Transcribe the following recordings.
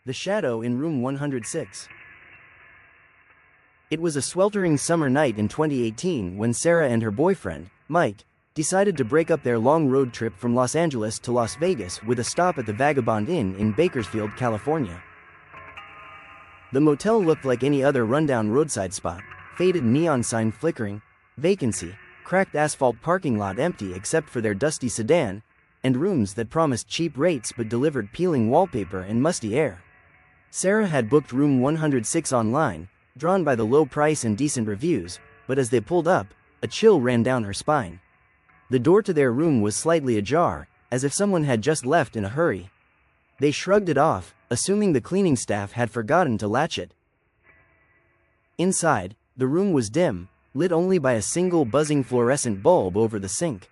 The Shadow in Room 106. It was a sweltering summer night in 2018 when Sarah and her boyfriend, Mike, decided to break up their long road trip from Los Angeles to Las Vegas with a stop at the Vagabond Inn in Bakersfield, California. The motel looked like any other rundown roadside spot, faded neon sign flickering, vacancy, cracked asphalt parking lot empty except for their dusty sedan, and rooms that promised cheap rates but delivered peeling wallpaper and musty air. Sarah had booked room 106 online, drawn by the low price and decent reviews, but as they pulled up, a chill ran down her spine. The door to their room was slightly ajar, as if someone had just left in a hurry. They shrugged it off, assuming the cleaning staff had forgotten to latch it. Inside, the room was dim, lit only by a single buzzing fluorescent bulb over the sink.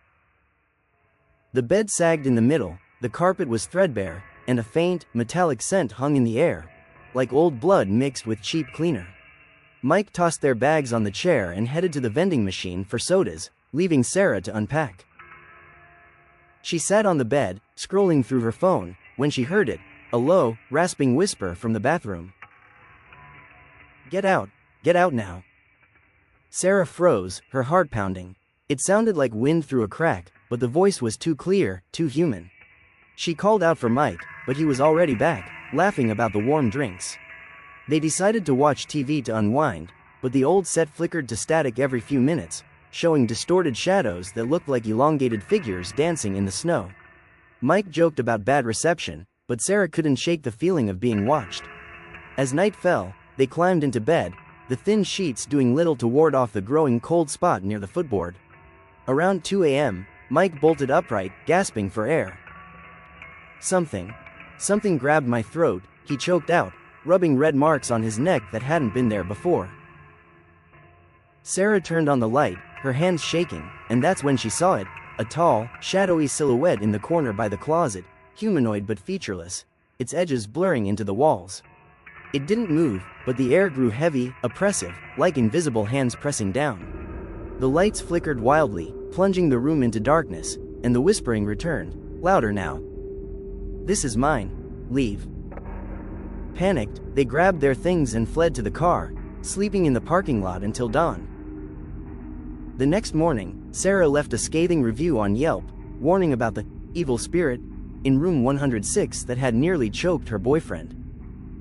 The bed sagged in the middle, the carpet was threadbare, and a faint, metallic scent hung in the air, like old blood mixed with cheap cleaner. Mike tossed their bags on the chair and headed to the vending machine for sodas, leaving Sarah to unpack. She sat on the bed, scrolling through her phone, when she heard it, a low, rasping whisper from the bathroom. Get out now." Sarah froze, her heart pounding. It sounded like wind through a crack, but the voice was too clear, too human. She called out for Mike, but he was already back, laughing about the warm drinks. They decided to watch TV to unwind, but the old set flickered to static every few minutes, showing distorted shadows that looked like elongated figures dancing in the snow. Mike joked about bad reception, but Sarah couldn't shake the feeling of being watched. As night fell, they climbed into bed, the thin sheets doing little to ward off the growing cold spot near the footboard. Around 2 a.m., Mike bolted upright, gasping for air. Something grabbed my throat," he choked out, rubbing red marks on his neck that hadn't been there before. Sarah turned on the light, her hands shaking, and that's when she saw it, a tall, shadowy silhouette in the corner by the closet, humanoid but featureless, its edges blurring into the walls. It didn't move, but the air grew heavy, oppressive, like invisible hands pressing down. The lights flickered wildly, plunging the room into darkness, and the whispering returned, louder now. "This is mine. Leave." Panicked, they grabbed their things and fled to the car, sleeping in the parking lot until dawn. The next morning, Sarah left a scathing review on Yelp, warning about the evil spirit in room 106 that had nearly choked her boyfriend.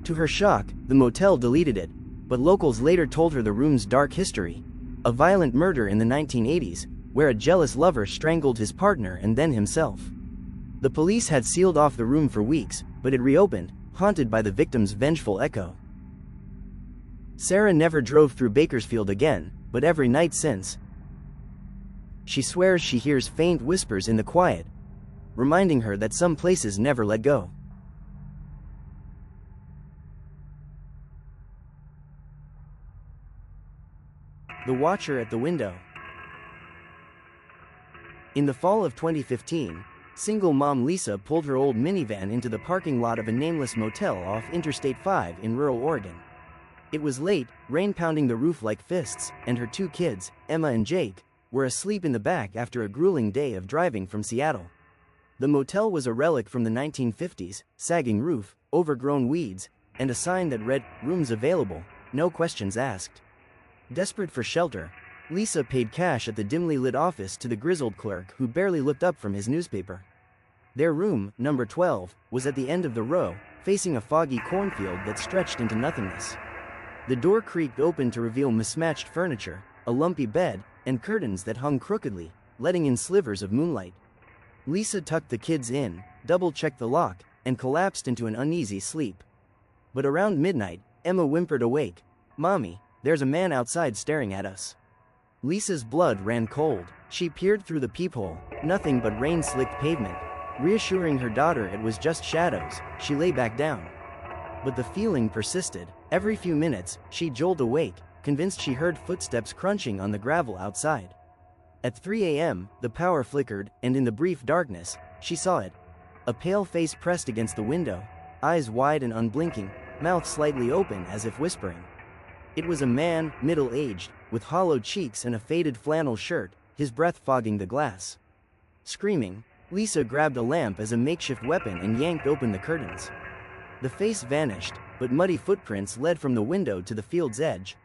To her shock, the motel deleted it, but locals later told her the room's dark history, a violent murder in the 1980s, where a jealous lover strangled his partner and then himself. The police had sealed off the room for weeks, but it reopened, haunted by the victim's vengeful echo. Sarah never drove through Bakersfield again, but every night since, she swears she hears faint whispers in the quiet, reminding her that some places never let go. The Watcher at the Window. In the fall of 2015, single mom Lisa pulled her old minivan into the parking lot of a nameless motel off Interstate 5 in rural Oregon. It was late, rain pounding the roof like fists, and her two kids, Emma and Jake, were asleep in the back after a grueling day of driving from Seattle. The motel was a relic from the 1950s, sagging roof, overgrown weeds, and a sign that read, "Rooms available, no questions asked." Desperate for shelter, Lisa paid cash at the dimly lit office to the grizzled clerk who barely looked up from his newspaper. Their room, number 12, was at the end of the row, facing a foggy cornfield that stretched into nothingness. The door creaked open to reveal mismatched furniture, a lumpy bed, and curtains that hung crookedly, letting in slivers of moonlight. Lisa tucked the kids in, double-checked the lock, and collapsed into an uneasy sleep. But around midnight, Emma whimpered awake, "Mommy, there's a man outside staring at us." Lisa's blood ran cold. She peered through the peephole, nothing but rain-slicked pavement. Reassuring her daughter it was just shadows, she lay back down. But the feeling persisted. Every few minutes, she jolted awake, convinced she heard footsteps crunching on the gravel outside. At 3 a.m., the power flickered, and in the brief darkness, she saw it. A pale face pressed against the window, eyes wide and unblinking, mouth slightly open as if whispering. It was a man, middle-aged, with hollow cheeks and a faded flannel shirt, his breath fogging the glass. Screaming, Lisa grabbed a lamp as a makeshift weapon and yanked open the curtains. The face vanished, but muddy footprints led from the window to the field's edge.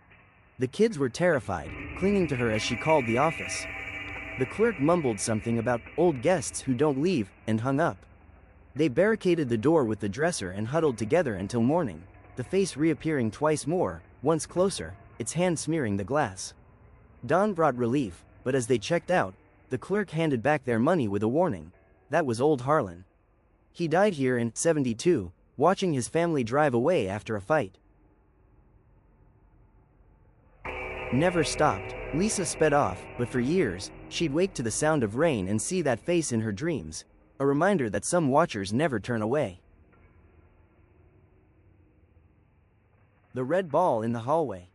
The kids were terrified, clinging to her as she called the office. The clerk mumbled something about old guests who don't leave, and hung up. They barricaded the door with the dresser and huddled together until morning, the face reappearing twice more, once closer, its hand smearing the glass. Dawn brought relief, but as they checked out, the clerk handed back their money with a warning. That was old Harlan. He died here in '72, watching his family drive away after a fight. Never stopped. Lisa sped off, but for years, she'd wake to the sound of rain and see that face in her dreams, a reminder that some watchers never turn away. The red ball in the hallway.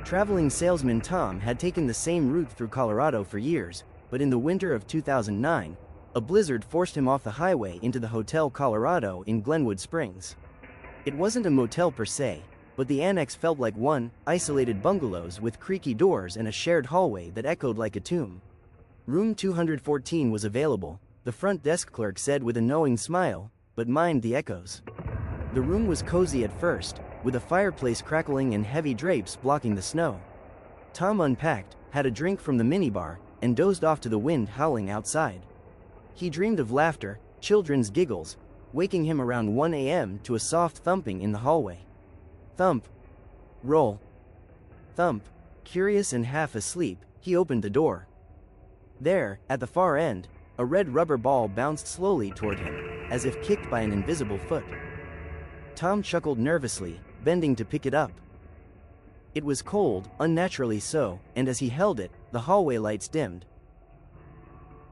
Traveling salesman Tom had taken the same route through Colorado for years, but in the winter of 2009, a blizzard forced him off the highway into the Hotel Colorado in Glenwood Springs. It wasn't a motel per se, but the annex felt like one, isolated bungalows with creaky doors and a shared hallway that echoed like a tomb. Room 214 was available, the front desk clerk said with a knowing smile, but mind the echoes. The room was cozy at first, with a fireplace crackling and heavy drapes blocking the snow. Tom unpacked, had a drink from the minibar, and dozed off to the wind howling outside. He dreamed of laughter, children's giggles, waking him around 1 a.m. to a soft thumping in the hallway. Thump. Roll. Thump. Curious and half asleep, he opened the door. There, at the far end, a red rubber ball bounced slowly toward him, as if kicked by an invisible foot. Tom chuckled nervously, bending to pick it up. It was cold, unnaturally so, and as he held it, the hallway lights dimmed.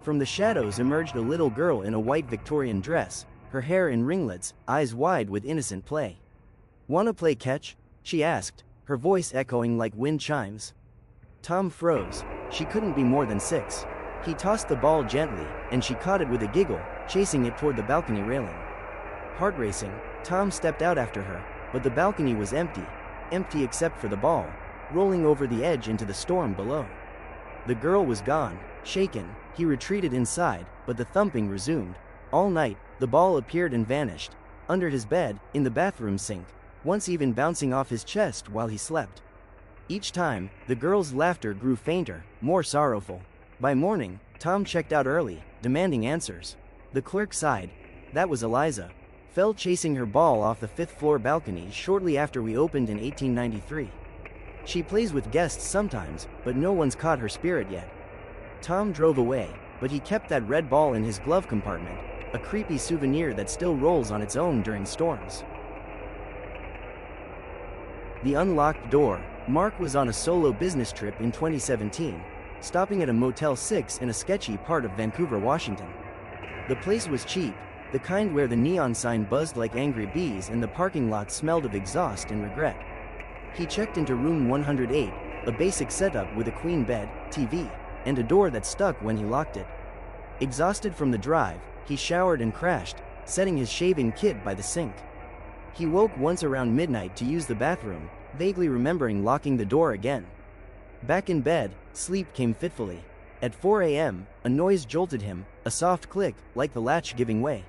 From the shadows emerged a little girl in a white Victorian dress, her hair in ringlets, eyes wide with innocent play. "Wanna play catch?" she asked, her voice echoing like wind chimes. Tom froze. She couldn't be more than 6. He tossed the ball gently, and she caught it with a giggle, chasing it toward the balcony railing. Heart racing, Tom stepped out after her, but the balcony was empty except for the ball, rolling over the edge into the storm below. The girl was gone. Shaken, he retreated inside, but the thumping resumed. All night, the ball appeared and vanished, under his bed, in the bathroom sink, once even bouncing off his chest while he slept. Each time, the girl's laughter grew fainter, more sorrowful. By morning, Tom checked out early, demanding answers. The clerk sighed. "That was Eliza. Fell chasing her ball off the 5th-floor balcony shortly after we opened in 1893. She plays with guests sometimes, but no one's caught her spirit yet." Tom drove away, but he kept that red ball in his glove compartment, a creepy souvenir that still rolls on its own during storms. The unlocked door. Mark was on a solo business trip in 2017, stopping at a Motel 6 in a sketchy part of Vancouver, Washington. The place was cheap, the kind where the neon sign buzzed like angry bees and the parking lot smelled of exhaust and regret. He checked into room 108, a basic setup with a queen bed, TV, and a door that stuck when he locked it. Exhausted from the drive, he showered and crashed, setting his shaving kit by the sink. He woke once around midnight to use the bathroom, vaguely remembering locking the door again. Back in bed, sleep came fitfully. At 4 a.m., a noise jolted him, a soft click, like the latch giving way.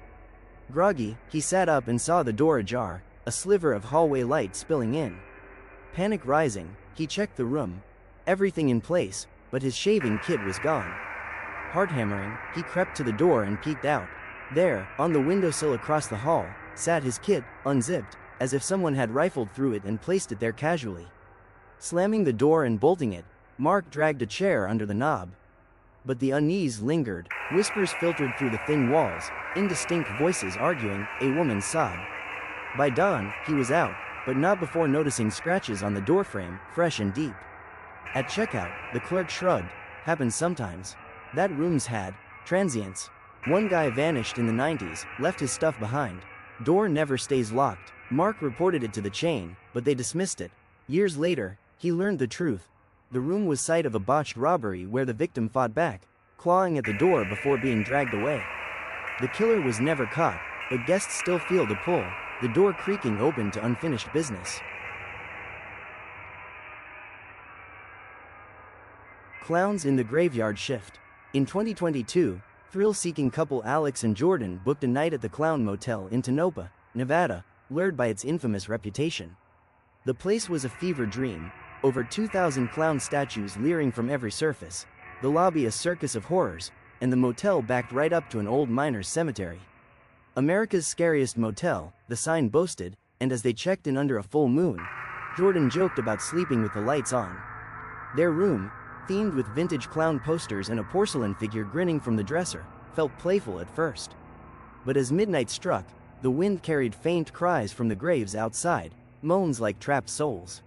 Groggy, he sat up and saw the door ajar, a sliver of hallway light spilling in. Panic rising, he checked the room. Everything in place, but his shaving kit was gone. Heart hammering, he crept to the door and peeked out. There, on the windowsill across the hall, sat his kit, unzipped, as if someone had rifled through it and placed it there casually. Slamming the door and bolting it, Mark dragged a chair under the knob. But the unease lingered, whispers filtered through the thin walls, indistinct voices arguing, a woman's sob. By dawn, he was out, but not before noticing scratches on the doorframe, fresh and deep. At checkout, the clerk shrugged. Happens sometimes. That room's had transients. One guy vanished in the 90s, left his stuff behind. Door never stays locked. Mark reported it to the chain, but they dismissed it. Years later, he learned the truth. The room was site of a botched robbery where the victim fought back, clawing at the door before being dragged away. The killer was never caught, but guests still feel the pull, the door creaking open to unfinished business. Clowns in the graveyard shift. In 2022, thrill-seeking couple Alex and Jordan booked a night at the Clown Motel in Tonopah, Nevada, lured by its infamous reputation. The place was a fever dream, over 2,000 clown statues leering from every surface, the lobby a circus of horrors, and the motel backed right up to an old miner's cemetery. America's scariest motel, the sign boasted, and as they checked in under a full moon, Jordan joked about sleeping with the lights on. Their room, themed with vintage clown posters and a porcelain figure grinning from the dresser, felt playful at first. But as midnight struck, the wind carried faint cries from the graves outside, moans like trapped souls.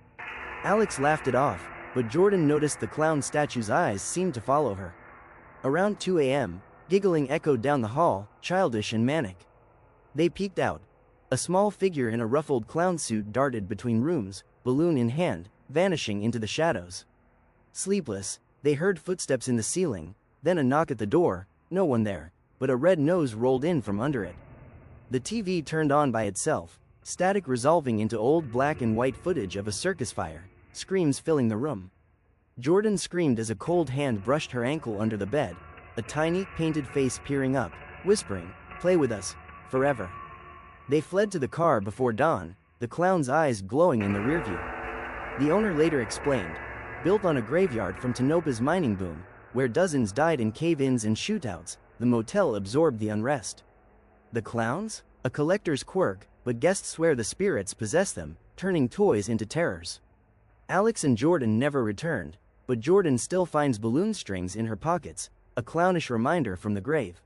Alex laughed it off, but Jordan noticed the clown statue's eyes seemed to follow her. Around 2 a.m., giggling echoed down the hall, childish and manic. They peeked out. A small figure in a ruffled clown suit darted between rooms, balloon in hand, vanishing into the shadows. Sleepless, they heard footsteps in the ceiling, then a knock at the door, no one there, but a red nose rolled in from under it. The TV turned on by itself, static resolving into old black and white footage of a circus fire, screams filling the room. Jordan screamed as a cold hand brushed her ankle under the bed, a tiny, painted face peering up, whispering, "Play with us, forever." They fled to the car before dawn, the clown's eyes glowing in the rearview. The owner later explained, built on a graveyard from Tonopah's mining boom, where dozens died in cave-ins and shootouts, the motel absorbed the unrest. The clowns? A collector's quirk, but guests swear the spirits possess them, turning toys into terrors. Alex and Jordan never returned, but Jordan still finds balloon strings in her pockets, a clownish reminder from the grave.